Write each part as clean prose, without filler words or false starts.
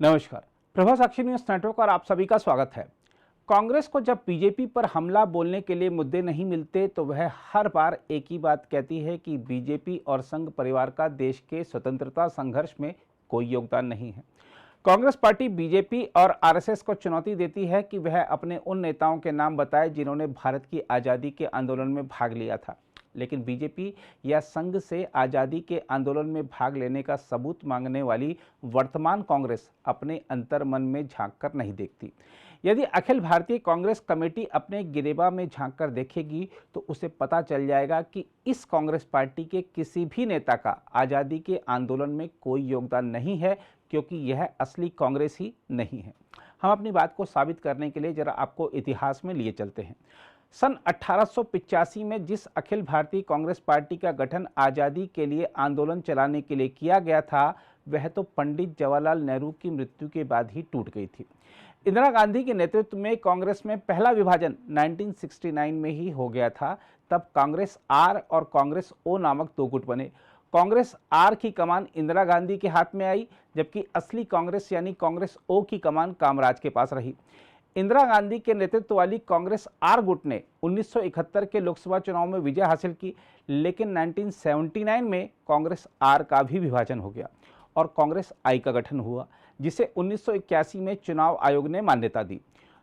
नमस्कार। प्रभा साक्षी news network और आप सभी का स्वागत है। कांग्रेस को जब बीजेपी पर हमला बोलने के लिए मुद्दे नहीं मिलते तो वह हर बार एक ही बात कहती है कि बीजेपी और संघ परिवार का देश के स्वतंत्रता संघर्ष में कोई योगदान नहीं है। कांग्रेस पार्टी बीजेपी और आरएसएस को चुनौती देती है कि वह अपने उन नेताओं के नाम बताए जिन्होंने भारत की आज़ादी के आंदोलन में भाग लिया था, लेकिन बीजेपी या संघ से आज़ादी के आंदोलन में भाग लेने का सबूत मांगने वाली वर्तमान कांग्रेस अपने अंतर्मन में झांक कर नहीं देखती। यदि अखिल भारतीय कांग्रेस कमेटी अपने गिरेबा में झांक कर देखेगी तो उसे पता चल जाएगा कि इस कांग्रेस पार्टी के किसी भी नेता का आज़ादी के आंदोलन में कोई योगदान नहीं है, क्योंकि यह असली कांग्रेस ही नहीं है। हम अपनी बात को साबित करने के लिए जरा आपको इतिहास में लिए चलते हैं। सन 1885 में जिस अखिल भारतीय कांग्रेस पार्टी का गठन आज़ादी के लिए आंदोलन चलाने के लिए किया गया था, वह तो पंडित जवाहरलाल नेहरू की मृत्यु के बाद ही टूट गई थी। इंदिरा गांधी के नेतृत्व में कांग्रेस में पहला विभाजन 1969 में ही हो गया था। तब कांग्रेस आर और कांग्रेस ओ नामक दो गुट बने। कांग्रेस आर की कमान इंदिरा गांधी के हाथ में आई, जबकि असली कांग्रेस यानी कांग्रेस ओ की कमान कामराज के पास रही। इंदिरा गांधी के नेतृत्व वाली कांग्रेस आर गुट ने 1971 के लोकसभा चुनाव में विजय हासिल की, लेकिन 1979 में कांग्रेस आर का भी विभाजन हो गया और कांग्रेस आई का गठन हुआ, जिसे 1981 में चुनाव आयोग ने मान्यता दी।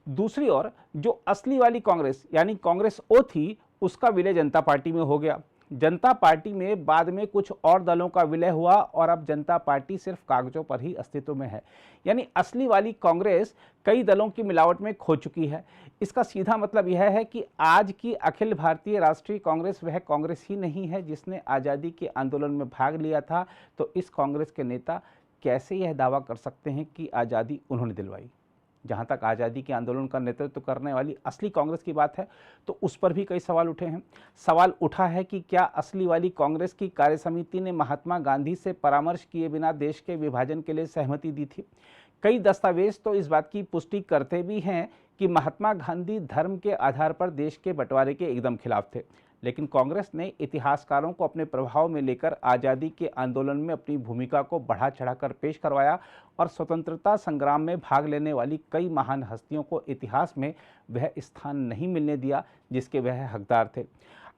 दूसरी ओर जो असली वाली कांग्रेस यानी कांग्रेस ओ थी, उसका विलय जनता पार्टी में हो गया। जनता पार्टी में बाद में कुछ और दलों का विलय हुआ और अब जनता पार्टी सिर्फ कागजों पर ही अस्तित्व में है, यानी असली वाली कांग्रेस कई दलों की मिलावट में खो चुकी है। इसका सीधा मतलब यह है कि आज की अखिल भारतीय राष्ट्रीय कांग्रेस वह कांग्रेस ही नहीं है जिसने आज़ादी के आंदोलन में भाग लिया था। तो इस कांग्रेस के नेता कैसे यह दावा कर सकते हैं कि आज़ादी उन्होंने दिलवाई? जहाँ तक आज़ादी के आंदोलन का नेतृत्व करने वाली असली कांग्रेस की बात है तो उस पर भी कई सवाल उठे हैं। सवाल उठा है कि क्या असली वाली कांग्रेस की कार्यसमिति ने महात्मा गांधी से परामर्श किए बिना देश के विभाजन के लिए सहमति दी थी? कई दस्तावेज तो इस बात की पुष्टि करते भी हैं कि महात्मा गांधी धर्म के आधार पर देश के बंटवारे के एकदम खिलाफ थे, लेकिन कांग्रेस ने इतिहासकारों को अपने प्रभाव में लेकर आज़ादी के आंदोलन में अपनी भूमिका को बढ़ा चढ़ाकर पेश करवाया और स्वतंत्रता संग्राम में भाग लेने वाली कई महान हस्तियों को इतिहास में वह स्थान नहीं मिलने दिया जिसके वह हकदार थे।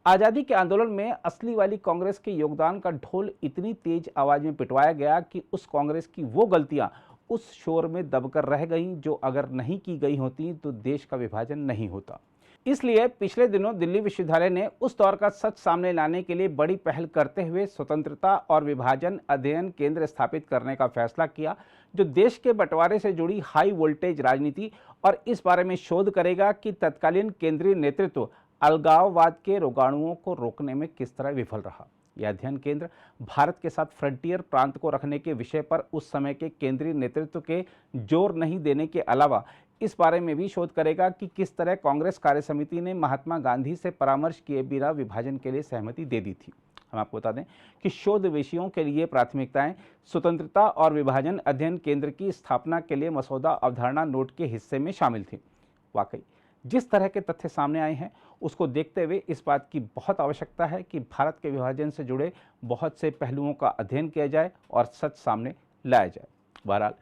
आज़ादी के आंदोलन में असली वाली कांग्रेस के योगदान का ढोल इतनी तेज आवाज़ में पिटवाया गया कि उस कांग्रेस की वो गलतियां उस शोर में दबकर रह गईं जो अगर नहीं की गई होती तो देश का विभाजन नहीं होता। इसलिए पिछले दिनों दिल्ली विश्वविद्यालय ने उस दौर का सच सामने लाने के लिए बड़ी पहल करते हुए स्वतंत्रता और विभाजन अध्ययन केंद्र स्थापित करने का फैसला किया, जो देश के बंटवारे से जुड़ी हाई वोल्टेज राजनीति और इस बारे में शोध करेगा कि तत्कालीन केंद्रीय नेतृत्व अलगाववाद के रोगाणुओं को रोकने में किस तरह विफल रहा। यह अध्ययन केंद्र भारत के साथ फ्रंटियर प्रांत को रखने के विषय पर उस समय के केंद्रीय नेतृत्व के जोर नहीं देने के अलावा इस बारे में भी शोध करेगा कि किस तरह कांग्रेस कार्यसमिति ने महात्मा गांधी से परामर्श किए बिना विभाजन के लिए सहमति दे दी थी। हम आपको बता दें कि शोध विषयों के लिए प्राथमिकताएं स्वतंत्रता और विभाजन अध्ययन केंद्र की स्थापना के लिए मसौदा अवधारणा नोट के हिस्से में शामिल थी। वाकई जिस तरह के तथ्य सामने आए हैं उसको देखते हुए इस बात की बहुत आवश्यकता है कि भारत के विभाजन से जुड़े बहुत से पहलुओं का अध्ययन किया जाए और सच सामने लाया जाए। बहरहाल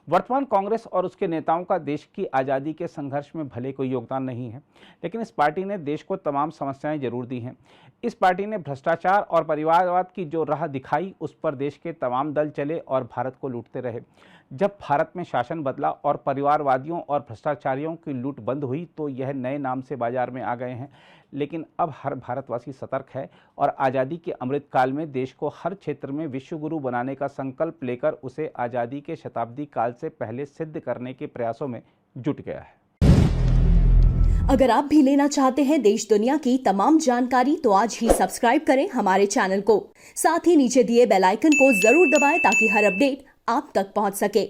वर्तमान कांग्रेस और उसके नेताओं का देश की आज़ादी के संघर्ष में भले कोई योगदान नहीं है, लेकिन इस पार्टी ने देश को तमाम समस्याएं जरूर दी हैं। इस पार्टी ने भ्रष्टाचार और परिवारवाद की जो राह दिखाई उस पर देश के तमाम दल चले और भारत को लूटते रहे। जब भारत में शासन बदला और परिवारवादियों और भ्रष्टाचारियों की लूट बंद हुई तो यह नए नाम से बाजार में आ गए हैं। लेकिन अब हर भारतवासी सतर्क है और आज़ादी के अमृत काल में देश को हर क्षेत्र में विश्वगुरु बनाने का संकल्प लेकर उसे आज़ादी के शताब्दी काल से पहले सिद्ध करने के प्रयासों में जुट गया है। अगर आप भी लेना चाहते हैं देश दुनिया की तमाम जानकारी तो आज ही सब्सक्राइब करें हमारे चैनल को। साथ ही नीचे दिए बेल आइकन को जरूर दबाएं ताकि हर अपडेट आप तक पहुंच सके।